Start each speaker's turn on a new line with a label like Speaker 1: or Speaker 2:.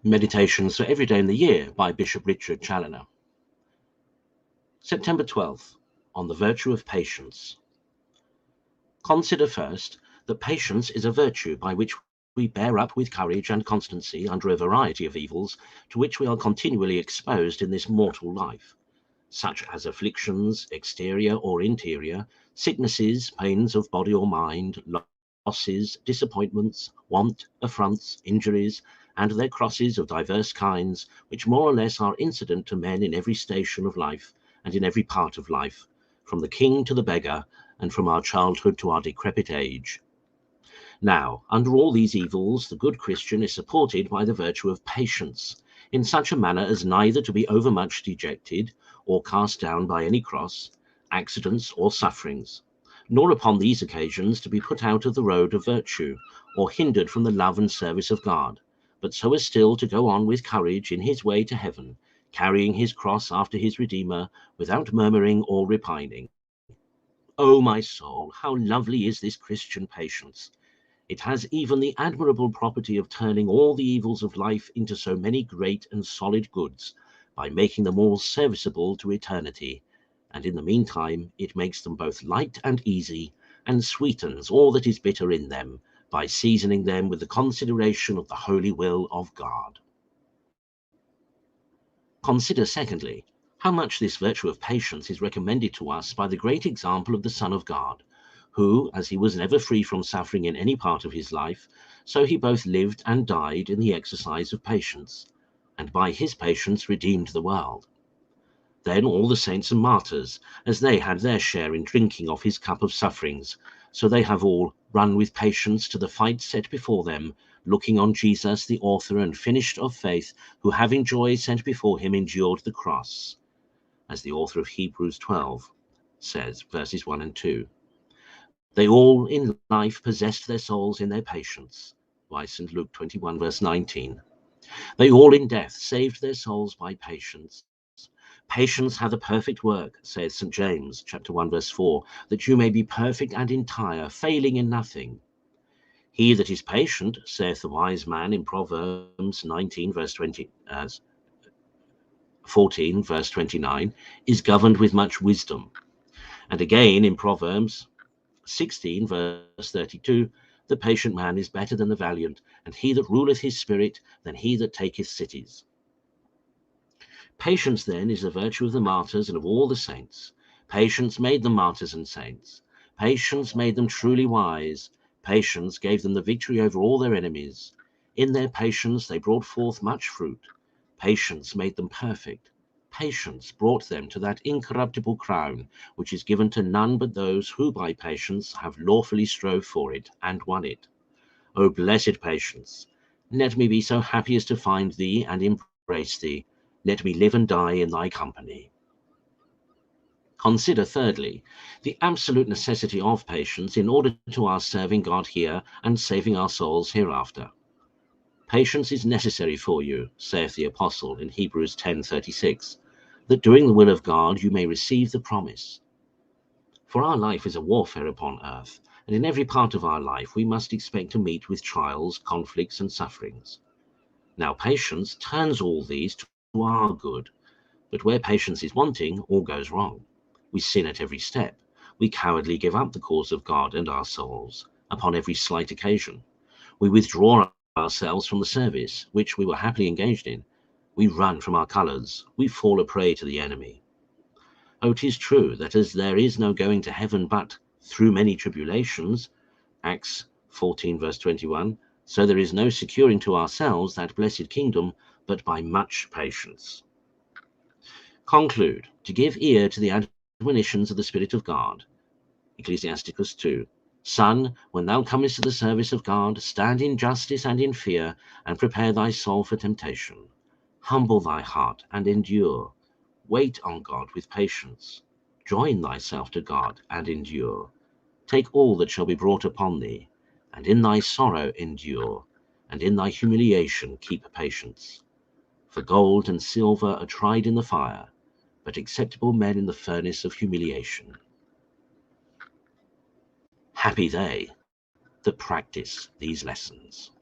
Speaker 1: Meditations for every day in the year by Bishop Richard Challoner. September 12th, on the virtue of patience. Consider first that patience is a virtue by which we bear up with courage and constancy under a variety of evils to which we are continually exposed in this mortal life, such as afflictions, exterior or interior, sicknesses, pains of body or mind, losses, disappointments, want, affronts, injuries, and their crosses of diverse kinds, which more or less are incident to men in every station of life and in every part of life, from the king to the beggar, and from our childhood to our decrepit age. Now, under all these evils, the good Christian is supported by the virtue of patience, in such a manner as neither to be overmuch dejected, or cast down by any cross, accidents, or sufferings, nor upon these occasions to be put out of the road of virtue, or hindered from the love and service of God, but so as still to go on with courage in his way to heaven, carrying his cross after his Redeemer, without murmuring or repining. O my soul, how lovely is this Christian patience! It has even the admirable property of turning all the evils of life into so many great and solid goods, by making them all serviceable to eternity, and in the meantime it makes them both light and easy, and sweetens all that is bitter in them, by seasoning them with the consideration of the holy will of God. Consider, secondly, how much this virtue of patience is recommended to us by the great example of the Son of God, who, as he was never free from suffering in any part of his life, so he both lived and died in the exercise of patience, and by his patience redeemed the world. Then all the saints and martyrs, as they had their share in drinking of his cup of sufferings, so they have all run with patience to the fight set before them, looking on Jesus, the author and finisher of faith, who having joy set before him endured the cross, as the author of Hebrews 12 says, verses 1 and 2. They all in life possessed their souls in their patience, by St. Luke 21 verse 19. They all in death saved their souls by patience. Patience hath a perfect work, says St. James chapter 1 verse 4, that you may be perfect and entire, failing in nothing. He that is patient, saith the wise man in Proverbs 19 verse 14 verse 29, is governed with much wisdom. And again in Proverbs 16 verse 32, the patient man is better than the valiant, and he that ruleth his spirit than he that taketh cities. Patience, then, is the virtue of the martyrs and of all the saints. Patience made them martyrs and saints. Patience made them truly wise. Patience gave them the victory over all their enemies. In their patience they brought forth much fruit. Patience made them perfect. Patience brought them to that incorruptible crown, which is given to none but those who by patience have lawfully strove for it and won it. O blessed patience, let me be so happy as to find thee and embrace thee. Let me live and die in thy company. Consider, thirdly, the absolute necessity of patience in order to our serving God here and saving our souls hereafter. Patience is necessary for you, saith the Apostle in Hebrews 10:36, that doing the will of God you may receive the promise. For our life is a warfare upon earth, and in every part of our life we must expect to meet with trials, conflicts, and sufferings. Now patience turns all these to our good, but where patience is wanting, all goes wrong. We sin at every step. We cowardly give up the cause of God and our souls upon every slight occasion. We withdraw ourselves from the service which we were happily engaged in. We run from our colours. We fall a prey to the enemy. Oh, 'tis true that as there is no going to heaven but through many tribulations, Acts 14 verse 21, so there is no securing to ourselves that blessed kingdom but by much patience. Conclude, to give ear to the admonitions of the Spirit of God. Ecclesiasticus 2. Son, when thou comest to the service of God, stand in justice and in fear, and prepare thy soul for temptation. Humble thy heart and endure. Wait on God with patience. Join thyself to God and endure. Take all that shall be brought upon thee, and in thy sorrow endure, and in thy humiliation keep patience. For gold and silver are tried in the fire, but acceptable men in the furnace of humiliation. Happy they that practice these lessons.